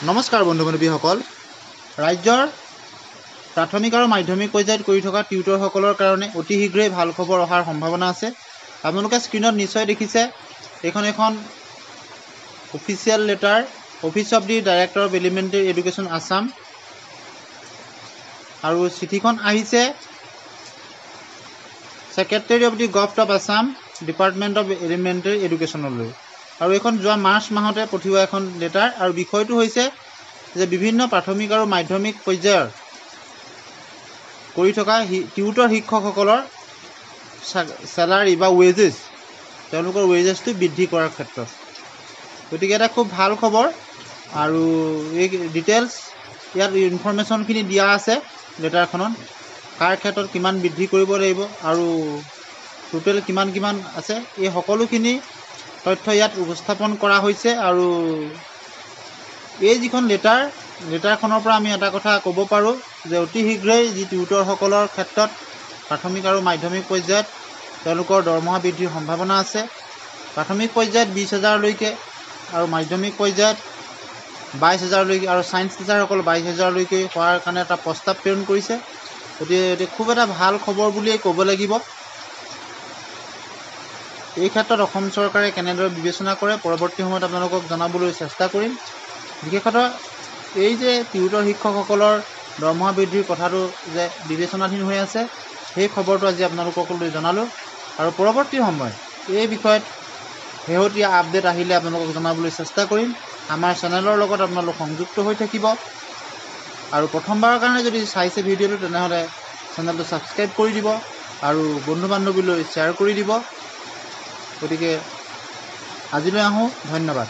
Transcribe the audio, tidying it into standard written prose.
নমস্কাৰ বন্ধু বান্ধৱীসকল, ৰাজ্যৰ প্ৰাথমিক আৰু মাধ্যমিক পৰ্যায়ত কৰি থকা টিউটৰসকলৰ কাৰণে অতি শীঘ্ৰেই ভাল খবৰ অহাৰ সম্ভাৱনা আছে। আপোনালোকে স্ক্ৰীণত নিশ্চয় দেখিছে, এইখন এখন official letter, office of the director of elementary education Assam, আৰু চিঠিখন আহিছে secretary of the government of Assam, department of elementary এডুকেশ্যনলৈ। আৰু এইখন যোৱা মাৰ্চ মাহতে পঠিওৱা এখন লেটাৰ, আৰু বিষয়টো হৈছে যে বিভিন্ন প্ৰাথমিক আৰু মাধ্যমিক পৰ্যায়ৰ কৰি থকা টিউটৰ শিক্ষকসকলৰ চেলাৰী বা ৱেজেছ, তেওঁলোকৰ ৱেজেছটো বৃদ্ধি কৰাৰ ক্ষেত্ৰত। গতিকে এটা খুব ভাল খবৰ, আৰু এই ডিটেইলছ ইয়াত ইনফৰ্মেশ্যনখিনি দিয়া আছে লেটাৰখনত, কাৰ ক্ষেত্ৰত কিমান বৃদ্ধি কৰিব লাগিব আৰু টোটেল কিমান আছে, এই সকলোখিনি তথ্য ইয়াত উপস্থাপন কৰা হৈছে। আৰু এই যিখন লেটাৰখনৰ পৰা আমি এটা কথা ক'ব পাৰোঁ যে অতি শীঘ্ৰেই যি টিউটৰসকলৰ ক্ষেত্ৰত প্ৰাথমিক আৰু মাধ্যমিক পৰ্যায়ত তেওঁলোকৰ দৰমহা বৃদ্ধিৰ সম্ভাৱনা আছে। প্ৰাথমিক পৰ্যায়ত 20,000লৈকে আৰু মাধ্যমিক পৰ্যায়ত 22,000লৈকে, আৰু ছায়েন্স টিচাৰসকল 22,000লৈকে হোৱাৰ কাৰণে এটা প্ৰস্তাৱ প্ৰেৰণ কৰিছে। গতিকে খুব এটা ভাল খবৰ বুলিয়েই ক'ব লাগিব। এই ক্ষেত্ৰত অসম চৰকাৰে কেনেদৰে বিবেচনা কৰে পৰৱৰ্তী সময়ত আপোনালোকক জনাবলৈ চেষ্টা কৰিম। বিশেষতঃ এই যে টিউটৰ শিক্ষকসকলৰ দৰমহা বৃদ্ধিৰ কথাটো যে বিবেচনাধীন হৈ আছে, সেই খবৰটো আজি আপোনালোকলৈ জনালোঁ। আৰু পৰৱৰ্তী সময়ত এই বিষয়ত শেহতীয়া আপডেট আহিলে আপোনালোকক জনাবলৈ চেষ্টা কৰিম। আমাৰ চেনেলৰ লগত আপোনালোক সংযুক্ত হৈ থাকিব, আৰু প্ৰথমবাৰৰ কাৰণে যদি চাইছে ভিডিঅ'টো তেনেহ'লে চেনেলটো ছাবস্ক্ৰাইব কৰি দিব আৰু বন্ধু বান্ধৱীলৈ শ্বেয়াৰ কৰি দিব। গতিকে আজিলৈ আহোঁ, ধন্যবাদ।